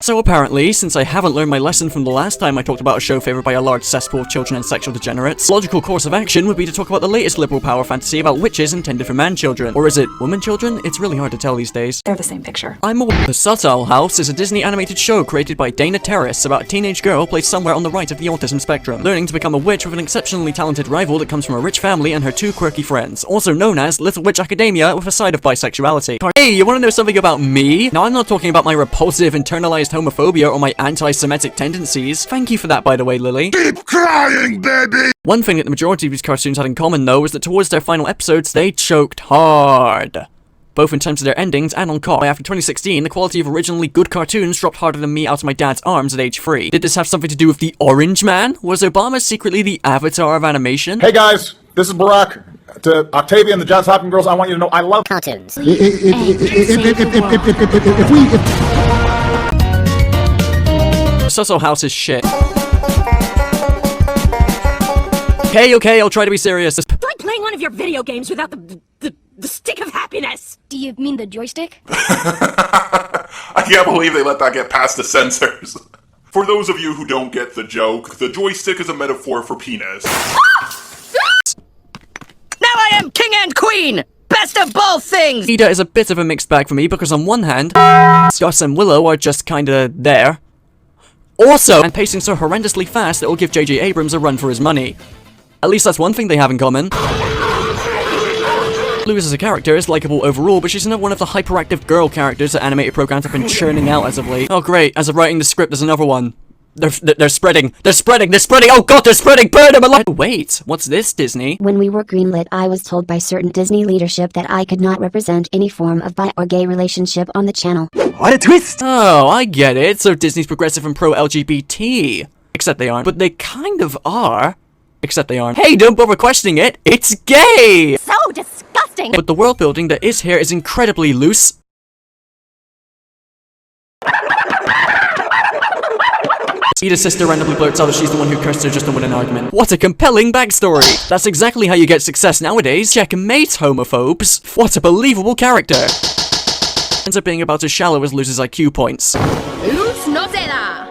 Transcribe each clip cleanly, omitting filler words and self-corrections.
So apparently, since I haven't learned my lesson from the last time I talked about a show favored by a large cesspool of children and sexual degenerates, logical course of action would be to talk about the latest liberal power fantasy about witches intended for man-children. Or is it woman-children? It's really hard to tell these days. They're the same picture. The Subtle House is a Disney animated show created by Dana Terrace about a teenage girl placed somewhere on the right of the autism spectrum, learning to become a witch with an exceptionally talented rival that comes from a rich family and her two quirky friends, also known as Little Witch Academia with a side of bisexuality. Hey, you wanna know something about me? Now, I'm not talking about my repulsive internalized homophobia or my anti-Semitic tendencies. Thank you for that, by the way, Lily. Keep crying, baby! One thing that the majority of these cartoons had in common, though, was that towards their final episodes, they choked hard. Both in terms of their endings and on cost. After 2016, the quality of originally good cartoons dropped harder than me out of my dad's arms at age 3. Did this have something to do with the Orange Man? Was Obama secretly the avatar of animation? Hey guys, this is Barack. To Octavia and the Johns Hopkins girls, I want you to know I love cartoons. Subtle House is shit. Okay, I'll try to be serious. It's like playing one of your video games without the stick of happiness. Do you mean the joystick? I can't believe they let that get past the censors. For those of you who don't get the joke, the joystick is a metaphor for penis. Now I am king and queen! Best of both things! Ida is a bit of a mixed bag for me because on one hand, Gus and Willow are just kinda there. Also, and pacing so horrendously fast that it will give J.J. Abrams a run for his money. At least that's one thing they have in common. Luz as a character is likable overall, but she's not one of the hyperactive girl characters that animated programs have been churning out as of late. Oh great, as of writing the script, there's another one. They're spreading! Oh god, they're spreading! Burn them alive! Wait, what's this, Disney? When we were greenlit, I was told by certain Disney leadership that I could not represent any form of bi or gay relationship on the channel. What a twist! Oh, I get it. So Disney's progressive and pro-LGBT. Except they aren't. But they kind of are. Except they aren't. Hey, don't bother questioning it! It's gay! So disgusting! But the world building that is here is incredibly loose. Ida's sister randomly blurts out that she's the one who cursed her just to win an argument. What a compelling backstory! That's exactly how you get success nowadays. Checkmate, homophobes. What a believable character! Ends up being about as shallow as Luz's IQ points. Luz no se da!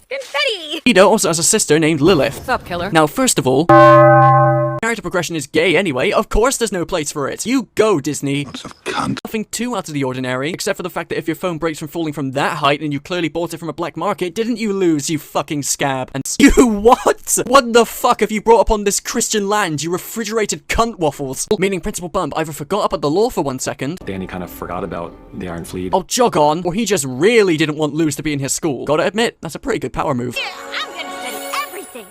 Confetti! Ida also has a sister named Lilith. What's up, killer? Now, first of all, character progression is gay anyway. Of course there's no place for it. You go, Disney. What's a cunt? Nothing too out of the ordinary, except for the fact that if your phone breaks from falling from that height and you clearly bought it from a black market, didn't you lose, you fucking scab? And you what? What the fuck have you brought upon this Christian land, you refrigerated cunt waffles? Meaning Principal Bump either forgot about the law for 1 second. Danny kind of forgot about the Iron Fleet. Oh, jog on. Or he just really didn't want Luz to be in his school. Gotta admit, that's a pretty good power move. Yeah, I'm gonna study everything!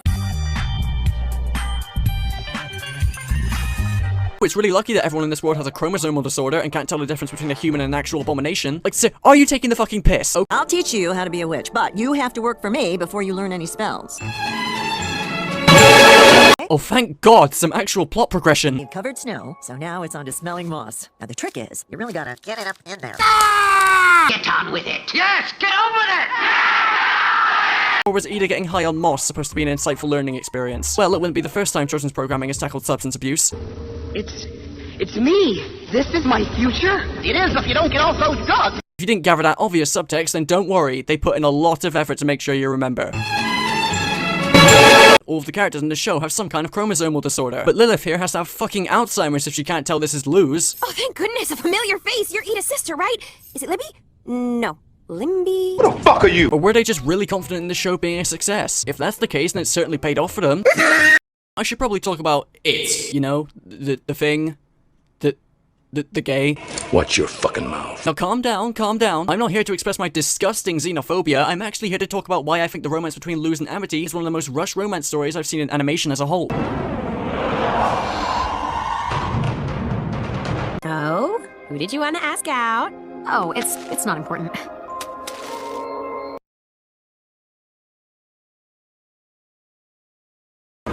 It's really lucky that everyone in this world has a chromosomal disorder and can't tell the difference between a human and an actual abomination. Like, are you taking the fucking piss? Oh. I'll teach you how to be a witch, but you have to work for me before you learn any spells. Oh, thank God, some actual plot progression. You've covered snow, so now it's on to smelling moss. Now the trick is, you really gotta get it up in there. Get on with it! Yes, get on with it! Or was Ida getting high on moss supposed to be an insightful learning experience? Well, it wouldn't be the first time children's programming has tackled substance abuse. It's me! This is my future? It is if you don't get off those drugs! If you didn't gather that obvious subtext, then don't worry, they put in a lot of effort to make sure you remember. All of the characters in the show have some kind of chromosomal disorder, but Lilith here has to have fucking Alzheimer's if she can't tell this is Luz. Oh, thank goodness, a familiar face! You're Ida's sister, right? Is it Libby? No. Limby? Who the fuck are you? Or were they just really confident in the show being a success? If that's the case, then it certainly paid off for them. I should probably talk about it, you know? The thing. The gay. Watch your fucking mouth. Now calm down. I'm not here to express my disgusting xenophobia. I'm actually here to talk about why I think the romance between Luz and Amity is one of the most rushed romance stories I've seen in animation as a whole. Oh? Who did you want to ask out? Oh, it's not important.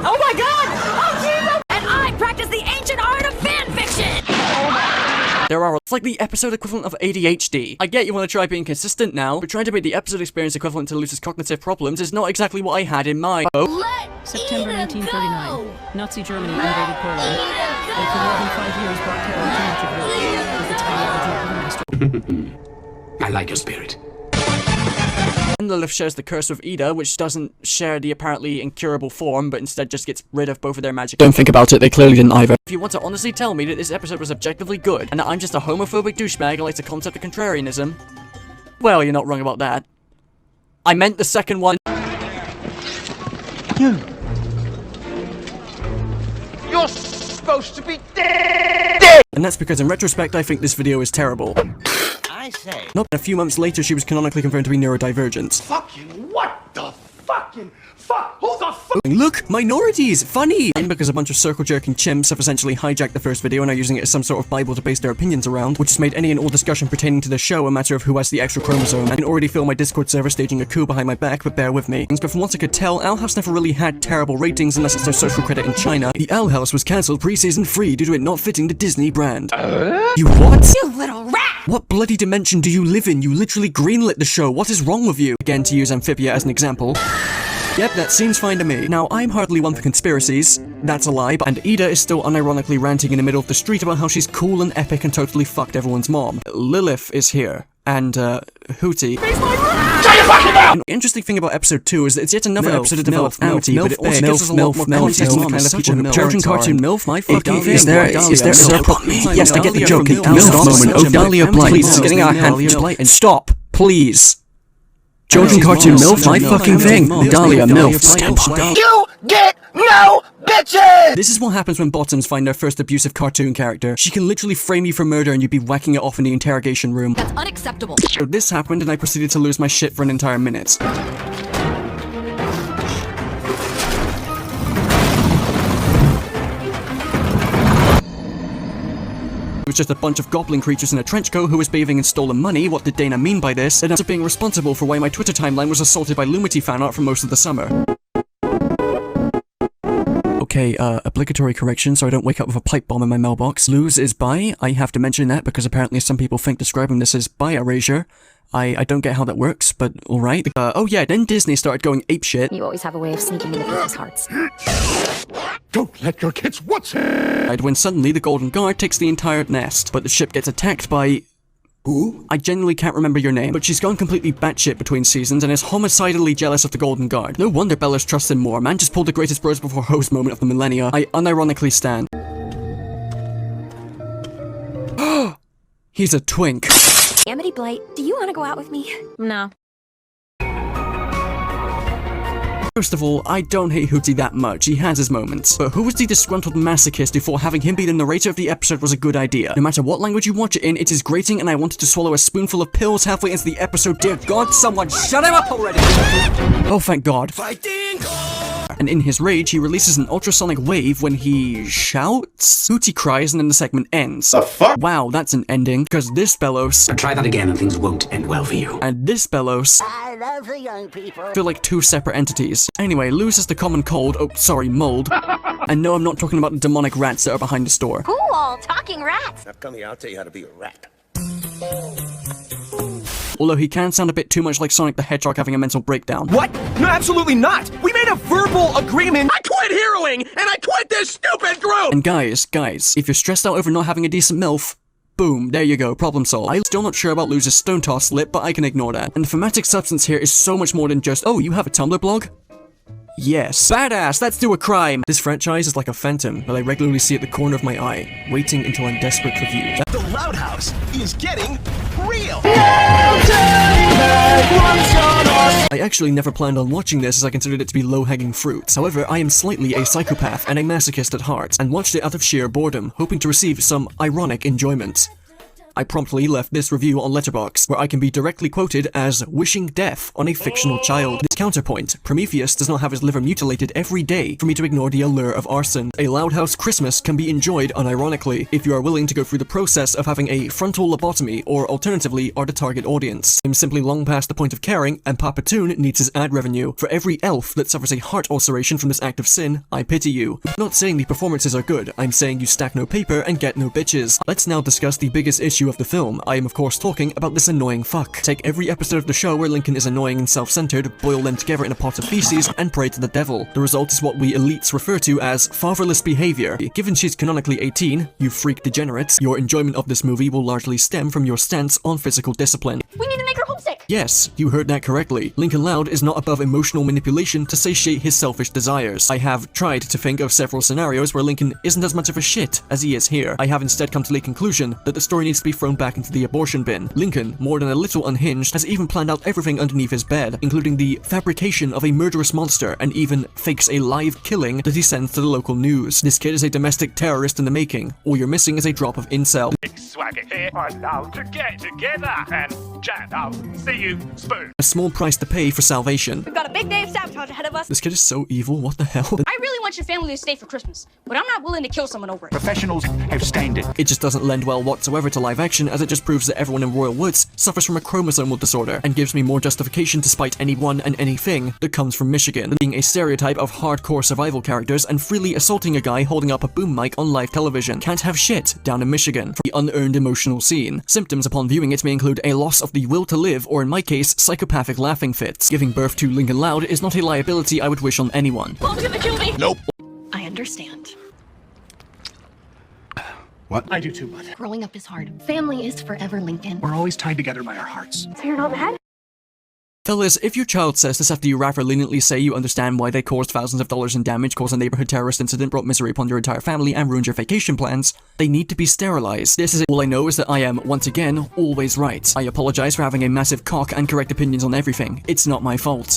Oh my god! Oh Jesus! And I practice the ancient art of fanfiction! It's like the episode equivalent of ADHD. I get you want to try being consistent now, but trying to make the episode experience equivalent to Luz's cognitive problems is not exactly what I had in mind. September 1939, Nazi Germany invaded Poland, and for more than 5 years brought terror to much of Europe, with its ideology of master. I like your spirit. And Lilith shares the curse with Ida, which doesn't share the apparently incurable form, but instead just gets rid of both of their magic. Don't think about it, they clearly didn't either. If you want to honestly tell me that this episode was objectively good, and that I'm just a homophobic douchebag who likes the concept of contrarianism, well, you're not wrong about that. I meant the second one. You're supposed to be dead! And that's because in retrospect, I think this video is terrible. I say. Not a few months later, she was canonically confirmed to be neurodivergent. Fucking what the fucking fuck? Who the fuck? Look, minorities! Funny! And because a bunch of circle-jerking chimps have essentially hijacked the first video and are using it as some sort of bible to base their opinions around, which has made any and all discussion pertaining to the show a matter of who has the extra chromosome. I can already feel my Discord server staging a coup behind my back, but bear with me. But from what I could tell, Owl House never really had terrible ratings unless it's their social credit in China. The Owl House was cancelled pre-season 3 due to it not fitting the Disney brand. You what? You little rat! What bloody dimension do you live in? You literally greenlit the show. What is wrong with you? Again, to use Amphibia as an example. Yep, that seems fine to me. Now, I'm hardly one for conspiracies. That's a lie, and Ida is still unironically ranting in the middle of the street about how she's cool and epic and totally fucked everyone's mom. Lilith is here. And, Hootie. An interesting thing about episode 2 is that it's yet another episode of developed Amity, but it also gives us a lot more context on the kind of people who Charging Cartoon MILF, my fucking thing. Is there a problem? Yes, I get the joke. MILF moment. Oh, Dahlia Blight. Please, getting our hand. Stop, please. Georgian Cartoon MILF, my fucking thing. Dahlia MILF. You get no bitches! This is what happens when bottoms find their first abusive cartoon character. She can literally frame you for murder and you'd be whacking it off in the interrogation room. That's unacceptable. So this happened and I proceeded to lose my shit for an entire minute. It was just a bunch of goblin creatures in a trench coat who was bathing in stolen money. What did Dana mean by this? It ends up being responsible for why my Twitter timeline was assaulted by Lumity fan art for most of the summer. Okay, obligatory correction so I don't wake up with a pipe bomb in my mailbox. Lose is bi. I have to mention that because apparently some people think describing this as bi erasure. I don't get how that works, but alright. Oh yeah, then Disney started going apeshit. You always have a way of sneaking into people's hearts. Don't let your kids watch it! When suddenly the Golden Guard takes the entire nest, but the ship gets attacked by... Who? I genuinely can't remember your name, but she's gone completely batshit between seasons and is homicidally jealous of the Golden Guard. No wonder Bella's trusts him more. Man just pulled the greatest bros before hoes moment of the millennia. I unironically stand. He's a twink. Amity Blight, do you want to go out with me? No. First of all, I don't hate Hootie that much, he has his moments. But who was the disgruntled masochist who thought having him be the narrator of the episode was a good idea? No matter what language you watch it in, it is grating and I wanted to swallow a spoonful of pills halfway into the episode. Dear God, someone shut him up already! Oh, thank God. Fighting! And in his rage, he releases an ultrasonic wave when he shouts. Hootie cries and then the segment ends. The fuck? Wow, that's an ending. Because this bellows. Try that again and things won't end well for you. And this bellows. I love the young people. Feel like two separate entities. Anyway, loses the common cold. Oh, sorry, mold. And no, I'm not talking about the demonic rats that are behind the store. Cool, talking rats. Now come here, I'll tell you how to be a rat. Although he can sound a bit too much like Sonic the Hedgehog having a mental breakdown. What? No, absolutely not! We made a verbal agreement! I quit heroing! And I quit this stupid group! And guys, if you're stressed out over not having a decent MILF, boom, there you go, problem solved. I'm still not sure about Loser's Stone Toss lip, but I can ignore that. And the thematic substance here is so much more than just, oh, you have a Tumblr blog? Yes. Badass, let's do a crime! This franchise is like a phantom that I regularly see at the corner of my eye, waiting until I'm desperate for view. The Roundhouse is getting real! I actually never planned on watching this as I considered it to be low-hanging fruit. However, I am slightly a psychopath and a masochist at heart, and watched it out of sheer boredom, hoping to receive some ironic enjoyment. I promptly left this review on Letterboxd, where I can be directly quoted as wishing death on a fictional child. This counterpoint, Prometheus does not have his liver mutilated every day for me to ignore the allure of arson. A Loud House Christmas can be enjoyed unironically, if you are willing to go through the process of having a frontal lobotomy, or alternatively, are the target audience. I'm simply long past the point of caring, and Papa Toon needs his ad revenue. For every elf that suffers a heart ulceration from this act of sin, I pity you. I'm not saying the performances are good, I'm saying you stack no paper and get no bitches. Let's now discuss the biggest issue of the film. I am of course talking about this annoying fuck. Take every episode of the show where Lincoln is annoying and self-centered, boil them together in a pot of feces, and pray to the devil. The result is what we elites refer to as fatherless behavior. Given she's canonically 18, you freak degenerates, your enjoyment of this movie will largely stem from your stance on physical discipline. We need Yes, you heard that correctly. Lincoln Loud is not above emotional manipulation to satiate his selfish desires. I have tried to think of several scenarios where Lincoln isn't as much of a shit as he is here. I have instead come to the conclusion that the story needs to be thrown back into the abortion bin. Lincoln, more than a little unhinged, has even planned out everything underneath his bed, including the fabrication of a murderous monster, and even fakes a live killing that he sends to the local news. This kid is a domestic terrorist in the making. All you're missing is a drop of incel. Swagger here, I'm now to get together and chat. I'll see you, spoon. A small price to pay for salvation. We've got a big day of sabotage ahead of us. This kid is so evil, what the hell? I really want your family to stay for Christmas, but I'm not willing to kill someone over it. Professionals have standard. It just doesn't lend well whatsoever to live action, as it just proves that everyone in Royal Woods suffers from a chromosomal disorder, and gives me more justification to spite anyone and anything that comes from Michigan, being a stereotype of hardcore survival characters and freely assaulting a guy holding up a boom mic on live television. Can't have shit down in Michigan. For the unearned emotional scene. Symptoms upon viewing it may include a loss of the will to live, or in my case, psychopathic laughing fits. Giving birth to Lincoln Loud is not a liability I would wish on anyone. Mom's gonna kill me! Nope. I understand. What? I do too, bud. Growing up is hard. Family is forever, Lincoln. We're always tied together by our hearts. So you're not mad? Fellas, if your child says this after you rather leniently say you understand why they caused thousands of dollars in damage, caused a neighborhood terrorist incident, brought misery upon your entire family, and ruined your vacation plans, they need to be sterilized. This is it. All I know is that I am, once again, always right. I apologize for having a massive cock and correct opinions on everything. It's not my fault.